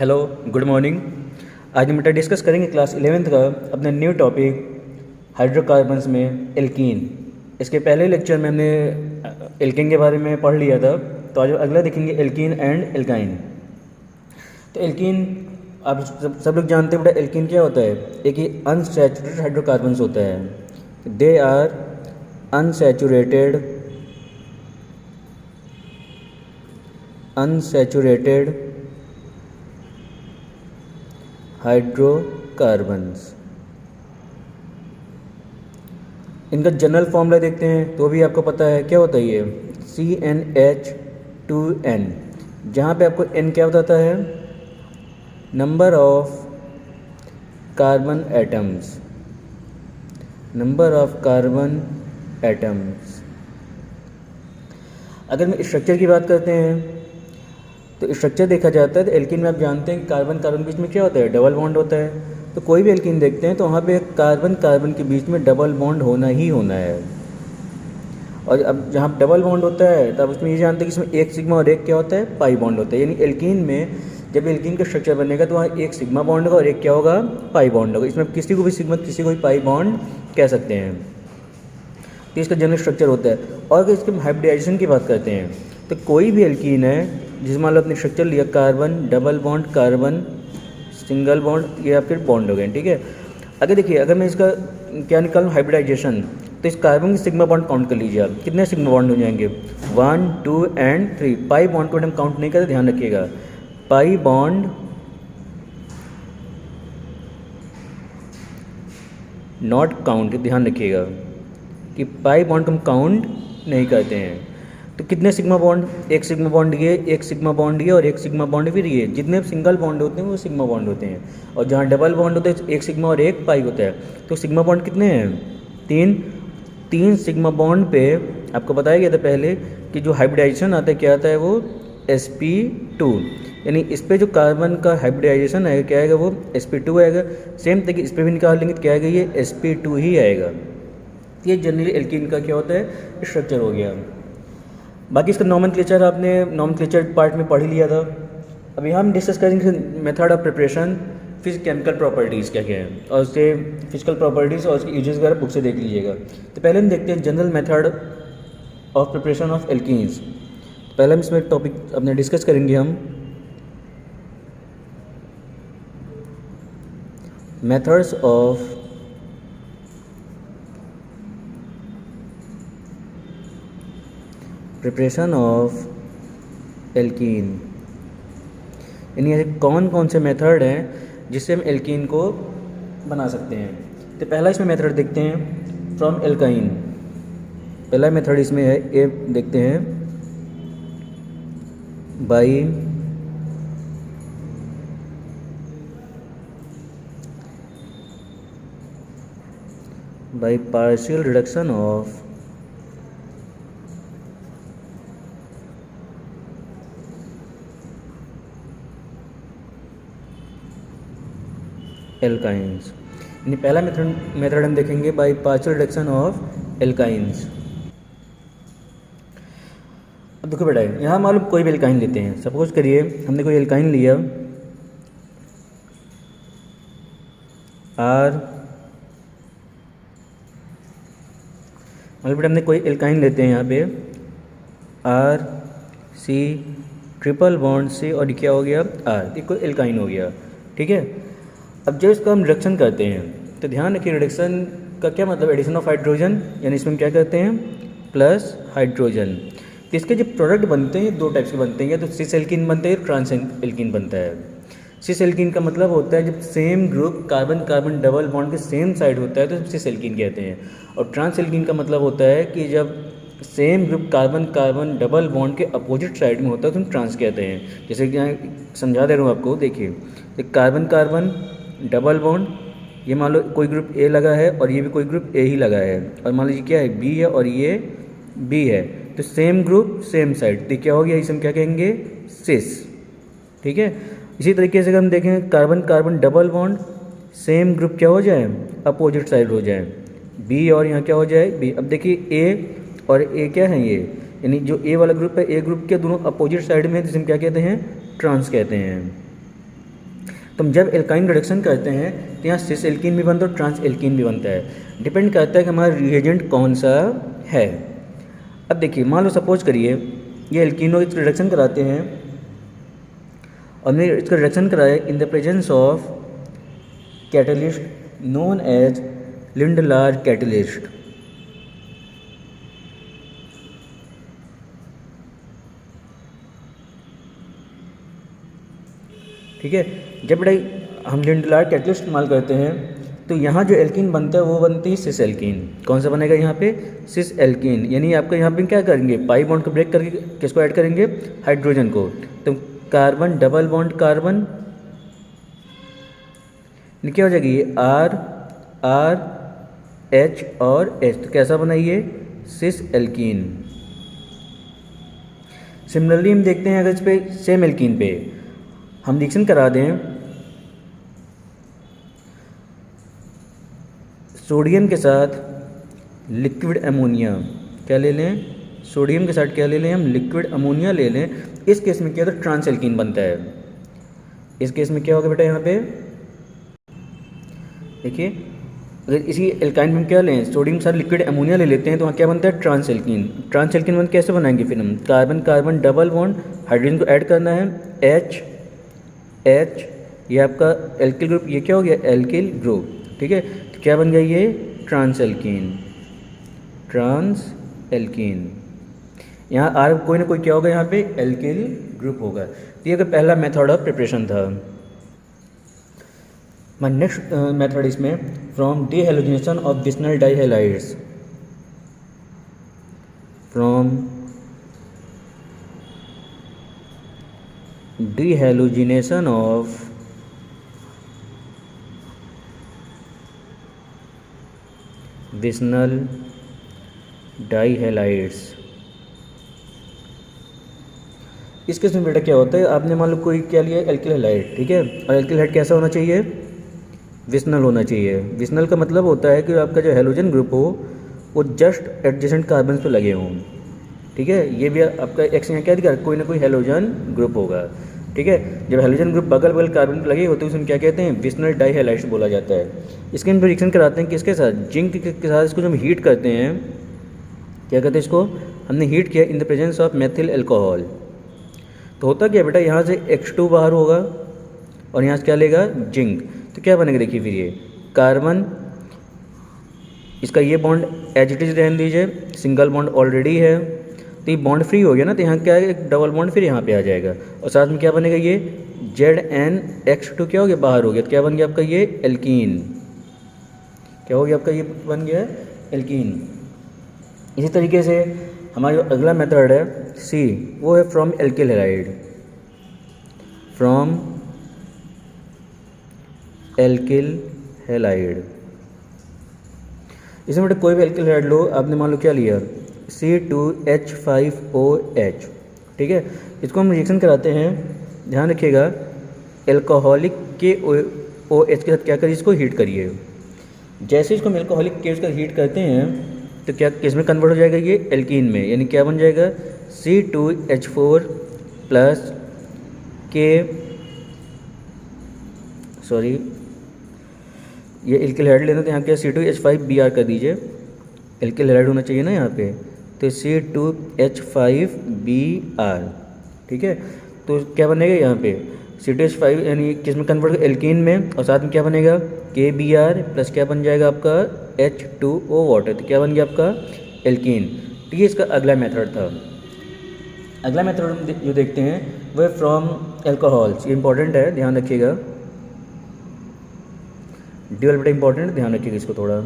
Hello, good morning. आज हम बेटा डिस्कस करेंगे क्लास 11th का अपने न्यू टॉपिक हाइड्रोकार्बन्स में एल्कीन। इसके पहले लेक्चर में हमने एल्कीन के बारे में पढ़ लिया था, तो आज अगला देखेंगे एल्कीन एंड एल्काइन। तो एल्कीन आप सब लोग जानते हैं बेटा, एल्कीन क्या होता है? एक ही अनसैचुरेटेड हाइड्रोकार्बन्स होता है। They are unsaturated hydrocarbons. इनका जनरल फॉर्मूला देखते हैं तो भी आपको पता है क्या होता है ये CnH2n, जहाँ पे आपको n क्या बताता है? Number of carbon atoms. अगर मैं स्ट्रक्चर की बात करते हैं तो स्ट्रक्चर देखा जाता है तो एल्कीन में आप जानते हैं कि कार्बन कार्बन के बीच में क्या होता है? डबल बॉन्ड होता है। तो कोई भी एल्कीन देखते हैं तो वहाँ पे कार्बन कार्बन के बीच में डबल बॉन्ड होना ही होना है। और अब जहाँ डबल बॉन्ड होता है तब उसमें ये जानते हैं कि इसमें एक सिग्मा और एक क्या होता है? पाई बॉन्ड होता है। यानी एल्कीन में जब एल्कीन का स्ट्रक्चर बनेगा तो वहाँ एक सिग्मा बॉन्ड होगा और एक क्या होगा? पाई बॉन्ड होगा। इसमें किसी को भी सिग्मा किसी को भी पाई बॉन्ड कह सकते हैं। तो इसका जनरल स्ट्रक्चर होता है। और अगर इसके हाइब्रिडाइजेशन की बात करते हैं तो कोई भी एल्कीन है जिसमें मान लो अपने स्ट्रक्चर लिया carbon double bond, carbon single bond या फिर बॉन्ड हो गए, ठीक है। अगर देखिए, अगर मैं इसका क्या निकालूँ हाइब्रिडाइजेशन, तो इस कार्बन की सिग्मा बॉन्ड काउंट कर लीजिए आप। कितने सिग्मा बॉन्ड हो जाएंगे? 1, 2 एंड 3। पाई बॉन्ड को हम काउंट नहीं करते, ध्यान रखिएगा। पाई बॉन्ड नॉट काउंट, ध्यान रखिएगा कि पाई बॉन्ड को हम काउंट नहीं करते हैं। तो कितने सिग्मा बॉन्ड? एक सिग्मा बॉन्ड ये, एक सिग्मा बॉन्ड ये और एक सिग्मा बॉन्ड फिर ये। जितने सिंगल बॉन्ड होते हैं वो सिग्मा बॉन्ड होते हैं, और जहाँ डबल बॉन्ड होते हैं एक सिग्मा और एक पाई होता है। तो सिग्मा बॉन्ड कितने हैं? 3 सिग्मा बॉन्ड पे आपको बताया गया था पहले कि जो हाइब्रिडाइजेशन आता है क्या आता है? वो sp2। यानी इस पर जो कार्बन का हाइब्रिडाइजेशन आएगा क्या आएगा? वो sp2 आएगा। सेम तरीके इस पर भी निकाल लेंगे तो क्या आएगा? ये sp2 ही आएगा। ये जनरली एल्कीन का क्या होता है? स्ट्रक्चर हो गया। बाकी इसका नॉमेनक्लेचर आपने नॉमेनक्लेचर पार्ट में पढ़ ही लिया था। अभी हम डिस्कस करेंगे मेथड ऑफ प्रिपरेशन, फिर केमिकल प्रॉपर्टीज़ क्या क्या है, और उसके फिजिकल प्रॉपर्टीज़ और उसके यूजेस वगैरह बुक से देख लीजिएगा। तो पहले हम देखते हैं general method of preparation of alkenes. पहले हम इसमें टॉपिक अपने डिस्कस करेंगे हम methods of preparation of alkene. यानी ऐसे कौन कौन से मेथड हैं जिससे हम एल्कीन को बना सकते हैं। तो पहला इसमें मेथड देखते हैं फ्रॉम एल्काइन। पहला मेथड इसमें है, ये देखते हैं by partial reduction of alkynes. यानी पहला मेथड हम देखेंगे by partial reduction of alkynes. अब देखो बेटा, यहाँ मालूम कोई भी एल्काइन लेते हैं। सपोज करिए हमने कोई एल्काइन लिया आर, मतलब बेटा हमने कोई एल्काइन लेते हैं यहाँ पे RC ट्रिपल बॉन्ड से, और क्या हो गया? R। ये कोई एल्काइन हो गया, ठीक है। अब जब इसका हम रिडक्शन करते हैं तो ध्यान रखिए, रिडक्शन का क्या मतलब? Addition of hydrogen. यानी इसमें हम क्या करते हैं? Plus hydrogen. तो इसके जो प्रोडक्ट बनते हैं ये दो टाइप्स के बनते हैं, या तो सिस एल्कीन बनता है या ट्रांस एल्कीन बनता है। सिस एल्कीन का मतलब होता है जब same group carbon carbon double bond के सेम साइड होता है तो सिस एल्कीन कहते हैं। और ट्रांस एल्कीन का मतलब होता है कि जब same group carbon carbon double bond के अपोजिट साइड में होता है तो हम ट्रांस कहते हैं। जैसे कि यहाँ समझा दे रहा हूँ आपको, देखिए कार्बन कार्बन डबल बॉन्ड, ये मान लो कोई ग्रुप ए लगा है और ये भी कोई ग्रुप ए ही लगा है, और मान लीजिए क्या है? बी है और ये बी है। तो सेम ग्रुप सेम साइड, तो क्या हो गया? इसे हम क्या कहेंगे? सिस, ठीक है। इसी तरीके से अगर हम देखें carbon carbon double bond, same group क्या हो जाए? अपोजिट साइड हो जाए, बी और यहाँ क्या हो जाए? बी। अब देखिए ए और ए क्या है? ये यानी जो ए वाला ग्रुप है, ए ग्रुप के दोनों अपोजिट साइड में, जिसे हम क्या कहते हैं? ट्रांस कहते हैं। तो हम जब एल्काइन रिडक्शन करते हैं तो यहाँ सिस एल्कीन भी बनता है और ट्रांस एल्कीन भी बनता है, डिपेंड करता है कि हमारा रिएजेंट कौन सा है। अब देखिए, मान लो सपोज करिए ये एल्कीनो इसका रिडक्शन कराते हैं और हमने इसका रिडक्शन कराया in the presence of catalyst known as Lindlar catalyst. ठीक है, जब बेटा हम लिंडलार कैटलिस्ट इस्तेमाल करते हैं तो यहाँ जो एल्कीन बनता है वो बनती है सिस एल्कीन। कौन सा बनेगा यहाँ पे? Cis alkene. यानी आपका यहाँ पे क्या करेंगे, पाई बॉन्ड को ब्रेक करके किसको ऐड करेंगे? हाइड्रोजन को। तो कार्बन डबल बॉन्ड कार्बन, क्या हो जाएगी ये आर आर एच और एच, तो कैसा बना ये? Cis alkene. सिमिलरली हम देखते हैं अगर इस पे सेम एल्कीन पे हम रिएक्शन करा दें सोडियम के साथ लिक्विड अमोनिया, क्या ले लें? सोडियम के साथ क्या ले लें हम? लिक्विड अमोनिया ले लें। इस केस में क्या होता है? ट्रांस एल्कीन बनता है। इस केस में क्या होगा बेटा? यहाँ पे देखिए, अगर इसी एल्काइन में हम क्या लें, सोडियम के साथ लिक्विड अमोनिया ले लेते हैं तो वहाँ क्या बनता है? Trans alkene. ट्रांस एल्कीन बन कैसे बनाएंगे फिर हम? Carbon carbon double bond, hydrogen को ऐड करना है, एच एच, ये आपका एल्किल ग्रुप, ये क्या हो गया? Alkyl group. ठीक है, तो क्या बन गया ये? Trans alkene. Trans alkene. यहाँ आर कोई ना कोई क्या होगा? यहाँ पे एल्किल ग्रुप होगा। तो ये पहला मेथड ऑफ प्रिपरेशन था। माय नेक्स्ट मेथड इसमें from dehalogenation of vicinal dihalides, from dehalogenation of vicinal dihalides. इस केस में बेटा क्या होता है, आपने मान लो कोई क्या लिया? Alkyl halide. ठीक है, और एल्किल हैलाइड कैसा होना चाहिए? विस्नल होना चाहिए। विस्नल का मतलब होता है कि आपका जो हैलोजन ग्रुप हो वो जस्ट एडजेसेंट कार्बन पे लगे हों। ठीक है, ये भी आपका एक्स यहाँ क्या दिखा? कोई ना कोई हैलोजन ग्रुप होगा। ठीक है, जब हैलोजन ग्रुप बगल बगल कार्बन पे लगे होते हैं उसमें क्या कहते हैं? विस्नल डाइहैलाइड्स बोला जाता है। इसके हम रिएक्शन कराते हैं किसके साथ? जिंक के साथ। इसको जब हम हीट करते हैं, क्या कहते हैं इसको? हमने हीट किया इन the presence of methyl alcohol, तो होता क्या बेटा? यहाँ से H2 बाहर होगा और यहाँ से क्या लेगा? जिंक। तो क्या बनेगा देखिए फिर ये कार्बन, इसका ये बॉन्ड एज इट इज़ रहने दीजिए, सिंगल बॉन्ड ऑलरेडी है तो ये बॉन्ड फ्री हो गया ना, तो यहाँ क्या है? एक डबल बॉन्ड फिर यहाँ पे आ जाएगा और साथ में क्या बनेगा? ये ZnH2 क्या हो गया? बाहर हो गया। तो क्या बन गया आपका? ये एल्कीन। क्या हो गया आपका? ये बन गया एल्कीन। इसी तरीके से हमारा जो अगला मेथड है सी, वो है from alkyl halide, from alkyl halide. इसमें बेटा कोई भी एल्किल हैलाइड लो, आपने मान लो क्या लिया? C2H5OH। ठीक है, इसको हम रिएक्शन कराते हैं, ध्यान रखिएगा, एल्कोहलिक के OH के साथ क्या करिए? इसको हीट करिए। जैसे इसको हम एल्कोहलिक के उसका हीट करते हैं तो क्या किस में कन्वर्ट हो जाएगा? ये एल्कीन में। यानी क्या बन जाएगा? C2H4 प्लस के, सॉरी ये एल्किल हैलाइड लेना, तो यहाँ क्या? C2H5Br कर दीजिए। एल्किल हैलाइड होना चाहिए ना यहाँ पे, तो C2H5Br। ठीक है, तो क्या बनेगा यहाँ पे? C2H5 यानी किस में कन्वर्ट? एल्कीन में, और साथ में क्या बनेगा? KBr प्लस क्या बन जाएगा आपका? H2O water. तो क्या बन गया आपका? एल्कीन। तो ये इसका अगला मेथड था। अगला मेथड हम जो देखते हैं वह फ्रॉम एल्कोहल्स। ये इंपॉर्टेंट है, ध्यान रखिएगा, ड्यूअल बेटा इंपॉर्टेंट, ध्यान रखिएगा इसको थोड़ा।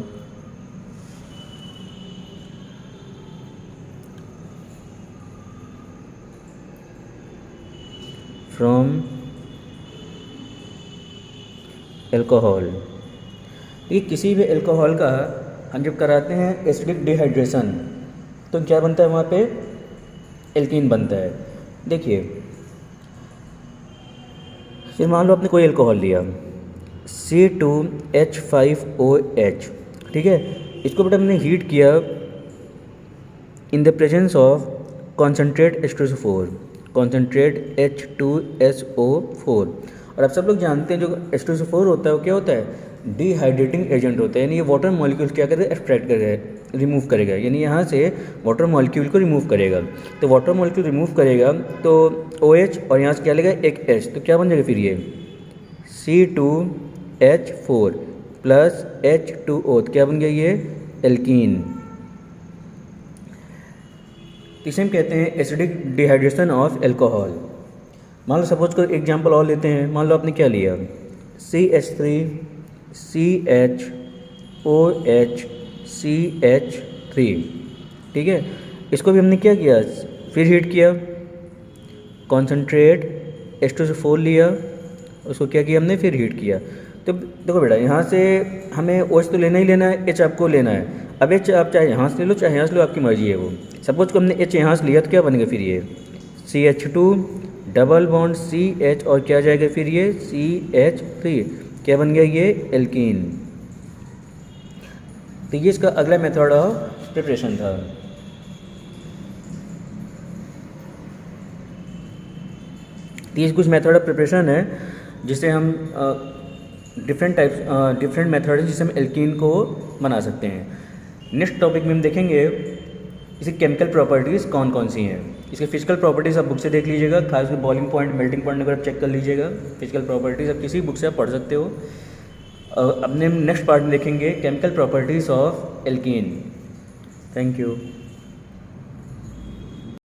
फ्रॉम एल्कोहल, ये किसी भी एल्कोहल का हम जब कराते हैं एसिडिक डिहाइड्रेशन तो क्या बनता है? वहाँ पे एल्कीन बनता है। देखिए, फिर मान लो आपने कोई एल्कोहल लिया C2H5OH। ठीक है, इसको बेटा हमने हीट किया इन the presence of concentrate H2SO4, concentrate H2SO4, और आप सब लोग जानते हैं जो H2SO4 होता है वो क्या होता है, डिहाइड्रेटिंग एजेंट होता है, यानी ये वाटर मॉलिक्यूल्स क्या करेगा, एक्सट्रैक्ट करेगा, रिमूव करेगा, यानी यहाँ से वाटर मॉलिक्यूल को रिमूव करेगा। तो वाटर मॉलिक्यूल रिमूव करेगा तो OH और यहाँ से क्या लेगा, एक H, तो क्या बन जाएगा फिर ये C2H4 प्लस H2O, तो क्या बन गया ये एल्कीन। इसे हम कहते हैं एसिडिक डिहाइड्रेशन ऑफ एल्कोहल। मान लो सपोज को एग्जांपल और लेते हैं, मान लो आपने क्या लिया CH3CHOHCH3, ठीक है, इसको भी हमने क्या किया, फिर हीट किया, कॉन्सेंट्रेट H2SO4 लिया, उसको क्या किया हमने, फिर हीट किया। तो देखो बेटा यहाँ से हमें OH तो लेना ही लेना है, H आपको लेना है। अब H आप चाहे यहाँ से ले लो चाहे यहाँ से लो, आपकी मर्जी है वो। सपोज को हमने H यहाँ से लिया तो क्या बनेगा फिर ये CH2 डबल बॉन्ड CH और क्या जाएगा फिर ये CH3, क्या बन गया ये एल्कीन। तो ये इसका अगला मेथड ऑफ प्रिपरेशन था। ये कुछ मेथड ऑफ प्रिपरेशन है जिससे हम डिफरेंट मेथड है जिससे हम एल्कीन को बना सकते हैं। नेक्स्ट टॉपिक में हम देखेंगे इसकी केमिकल प्रॉपर्टीज़ कौन कौन सी हैं। इसके फिजिकल प्रॉपर्टीज़ आप बुक से देख लीजिएगा, खास कर बॉइलिंग पॉइंट, मेल्टिंग पॉइंट वगैरह चेक कर लीजिएगा। फिजिकल प्रॉपर्टीज़ आप किसी बुक से आप पढ़ सकते हो। अपने नेक्स्ट पार्ट में देखेंगे chemical properties of alkene. Thank you.